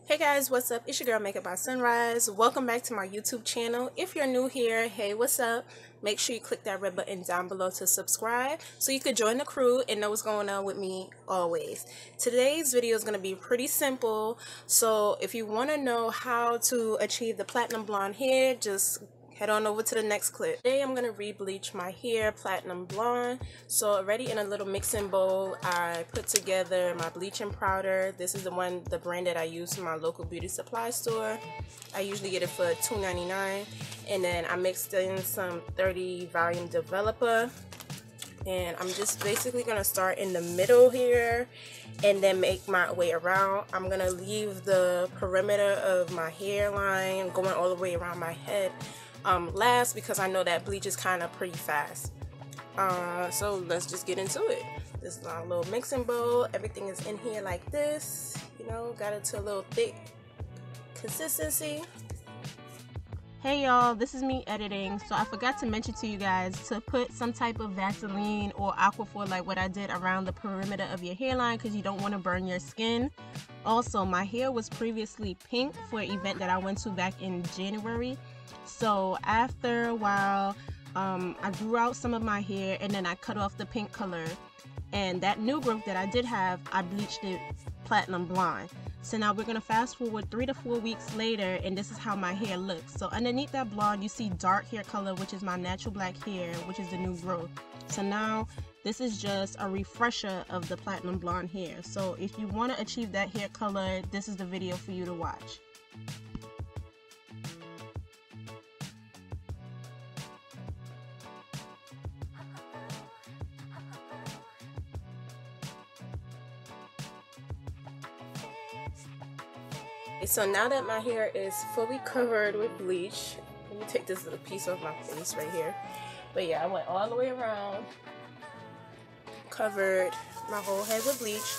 Hey guys, what's up? It's your girl Makeup by Sunrise. Welcome back to my YouTube channel. If you're new here, hey, what's up? Make sure you click that red button down below to subscribe so you could join the crew and know what's going on with me always. Today's video is going to be pretty simple. So if you want to know how to achieve the platinum blonde hair, just head on over to the next clip. Today I'm going to re-bleach my hair platinum blonde. So already in a little mixing bowl, I put together my bleaching powder. This is the brand that I use from my local beauty supply store. I usually get it for $2.99. And then I mixed in some 30 volume developer. And I'm just basically going to start in the middle here and then make my way around. I'm going to leave the perimeter of my hairline going all the way around my head last, because I know that bleach is kind of pretty fast. So let's just get into it. This is our little mixing bowl. Everything is in here like this, you know, got it to a little thick consistency. Hey y'all, this is me editing. So I forgot to mention to you guys to put some type of Vaseline or Aquaphor like what I did around the perimeter of your hairline, because you don't want to burn your skin. Also, my hair was previously pink for an event that I went to back in January. So after a while, I grew out some of my hair and then I cut off the pink color. And that new growth that I did have, I bleached it platinum blonde. So now we're going to fast forward 3 to 4 weeks later, and this is how my hair looks. So underneath that blonde, you see dark hair color, which is my natural black hair, which is the new growth. So now this is just a refresher of the platinum blonde hair. So if you want to achieve that hair color, this is the video for you to watch. So now that my hair is fully covered with bleach, let me take this little piece off my face right here. But yeah, I went all the way around, covered my whole head with bleach.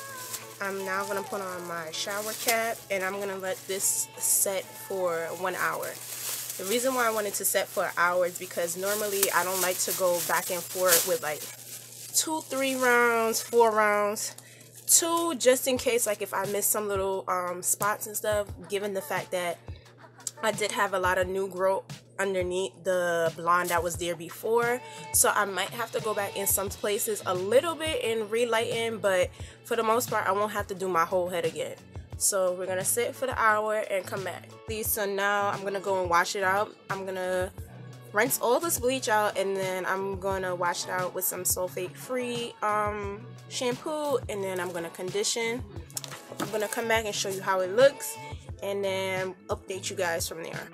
I'm now going to put on my shower cap and I'm going to let this set for 1 hour. The reason why I wanted to set for an hour is because normally I don't like to go back and forth with like 2, 3 rounds, 4 rounds. 2 just in case, like if I miss some little spots and stuff, given the fact that I did have a lot of new growth underneath the blonde that was there before. So I might have to go back in some places a little bit and relighten, but for the most part I won't have to do my whole head again. So we're gonna sit for the hour and come back. So now I'm gonna go and wash it out. I'm gonna rinse all this bleach out and then I'm gonna wash it out with some sulfate free shampoo, and then I'm gonna condition. I'm gonna come back and show you how it looks and then update you guys from there.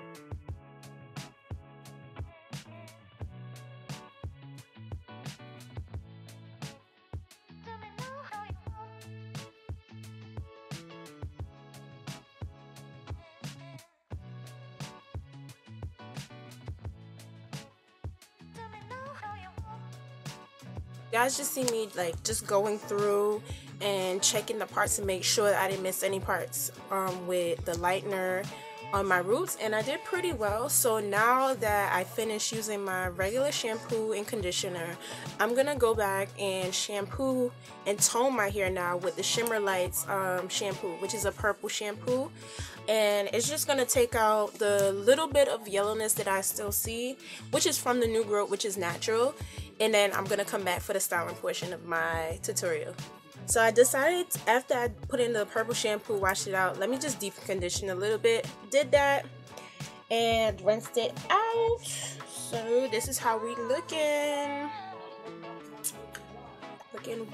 You guys just see me like just going through and checking the parts to make sure that I didn't miss any parts with the lightener on my roots, and I did pretty well. So now that I finished using my regular shampoo and conditioner, I'm gonna go back and shampoo and tone my hair now with the Shimmer Lights shampoo, which is a purple shampoo. And it's just gonna take out the little bit of yellowness that I still see, which is from the new growth, which is natural. And then I'm gonna come back for the styling portion of my tutorial. So I decided after I put in the purple shampoo, washed it out, let me just deep condition a little bit. Did that and rinsed it out. So this is how we looking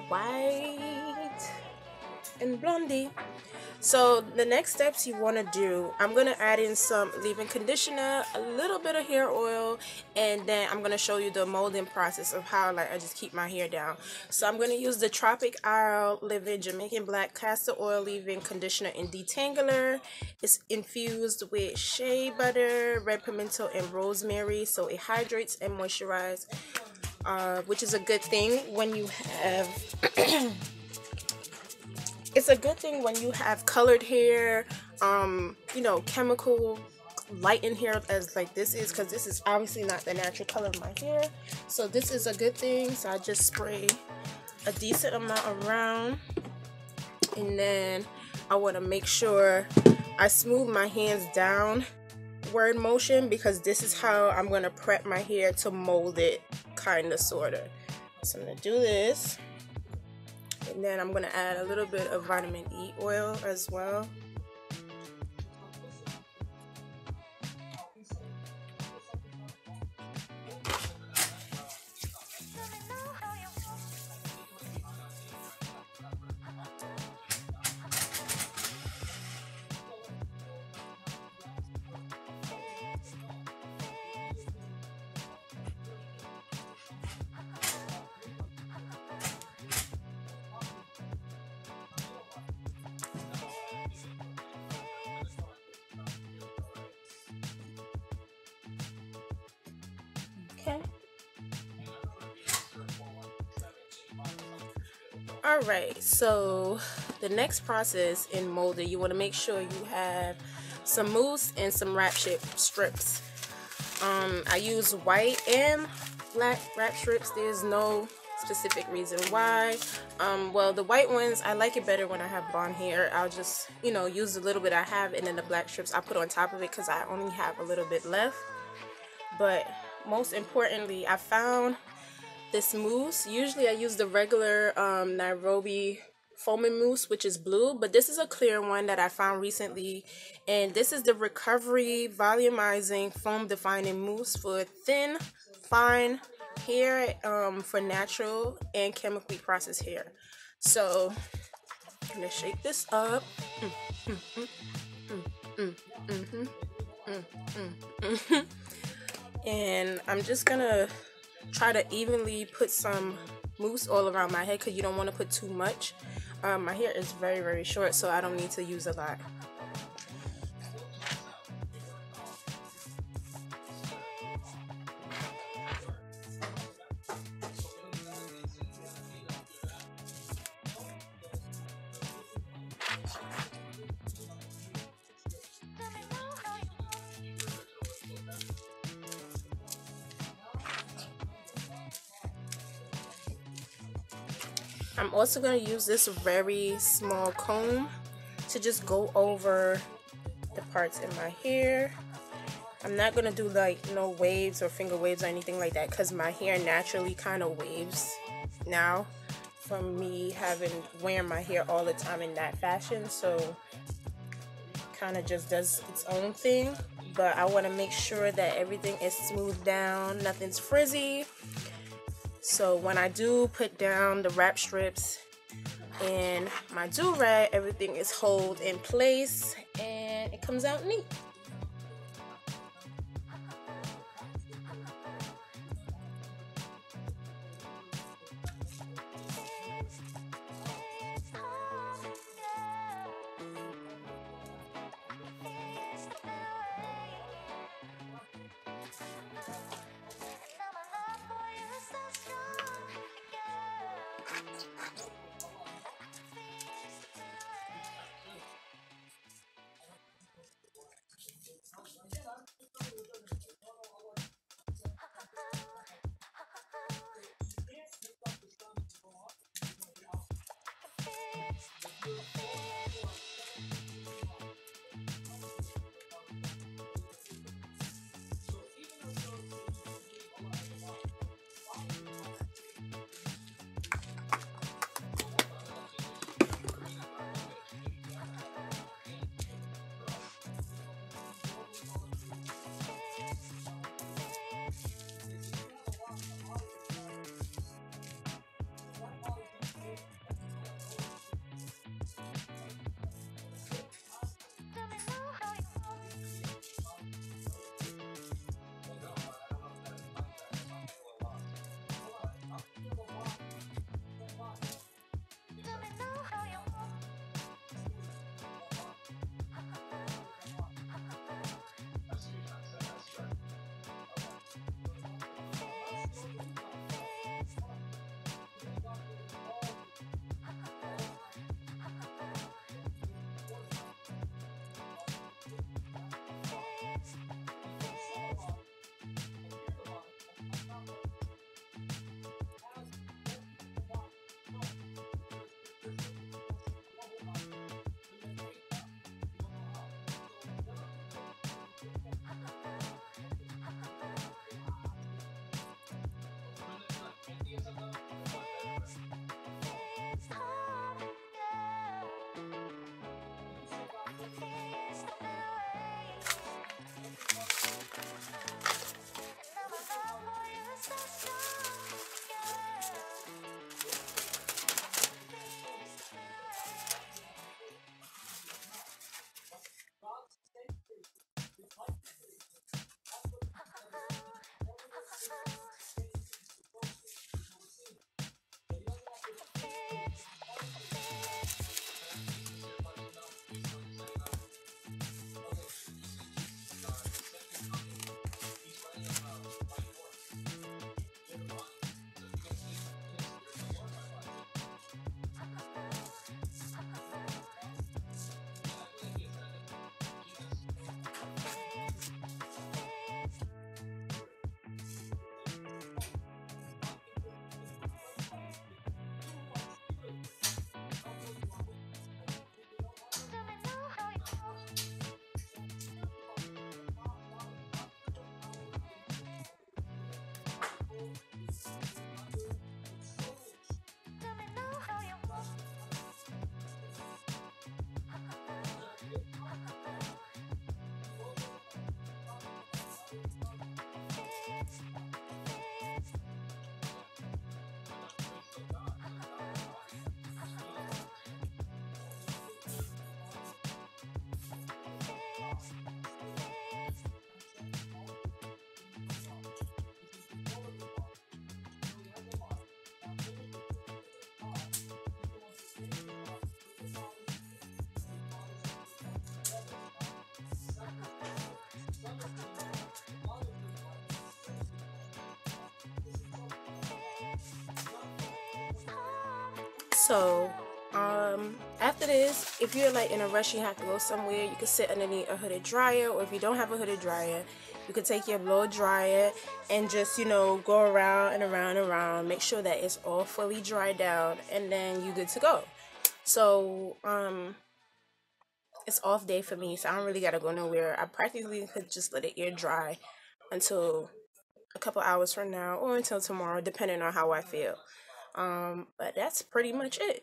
white and blondie. So the next steps you want to do, I'm going to add in some leave-in conditioner, a little bit of hair oil, and then I'm going to show you the molding process of how I just keep my hair down. So I'm going to use the Tropic Isle Leave-In Jamaican Black Castor Oil Leave-In Conditioner and Detangler. It's infused with shea butter, red pimento, and rosemary, so it hydrates and moisturizes, which is a good thing when you have... It's a good thing when you have colored hair, you know, chemical light in here as like this is, because this is obviously not the natural color of my hair. So this is a good thing. So I just spray a decent amount around, and then I want to make sure I smooth my hands down word motion, because this is how I'm going to prep my hair to mold it, kind of, sort of. So I'm going to do this, and then I'm going to add a little bit of vitamin E oil as well. Okay. Alright, so the next process in molding, you want to make sure you have some mousse and some wrap strips. I use white and black wrap strips. There's no specific reason why. Well, the white ones, I like it better when I have blonde hair. I'll just, you know, use a little bit I have, and then the black strips I put on top of it because I only have a little bit left. But most importantly, I found this mousse. Usually I use the regular Nairobi foaming mousse, which is blue, but this is a clear one that I found recently, and this is the Recovery Volumizing Foam Defining Mousse for thin, fine hair, for natural and chemically processed hair. So I'm gonna shake this up. And I'm just gonna try to evenly put some mousse all around my head, because you don't want to put too much. My hair is very, very short, so I don't need to use a lot. I'm also going to use this very small comb to just go over the parts in my hair. I'm not going to do like no waves or finger waves or anything like that, because my hair naturally kind of waves now from me wearing my hair all the time in that fashion. So kind of just does its own thing. But I want to make sure that everything is smoothed down, nothing's frizzy. So when I do put down the wrap strips and my do-rag, everything is held in place and it comes out neat. So after this, if you're like in a rush, you have to go somewhere, you can sit underneath a hooded dryer, or if you don't have a hooded dryer, you could take your blow dryer and just, you know, go around and around and around, make sure that it's all fully dried down, and then you're good to go. So it's off day for me, so I don't really gotta go nowhere. I practically could just let it air dry until a couple hours from now, or until tomorrow, depending on how I feel. But that's pretty much it.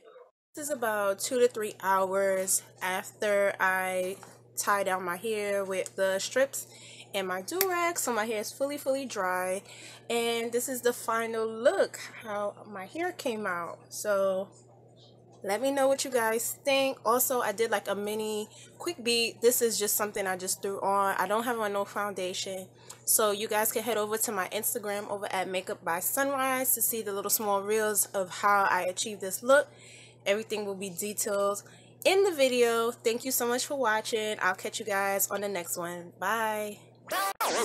This is about 2 to 3 hours after I tie down my hair with the strips and my do-rag, so my hair is fully dry, and this is the final look, how my hair came out. So let me know what you guys think. Also, I did like a mini quick beat. This is just something I just threw on. I don't have on no foundation, so you guys can head over to my Instagram over at Makeupbysunrise to see the little small reels of how I achieved this look. Everything will be detailed in the video. Thank you so much for watching. I'll catch you guys on the next one. Bye. Brown girl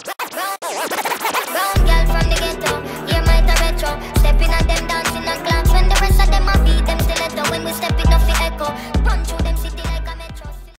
from the ghetto, hear my retro. Stepping on them dancing on clocks when the rest of them a beat them stiletto. When we step in off the echo, run through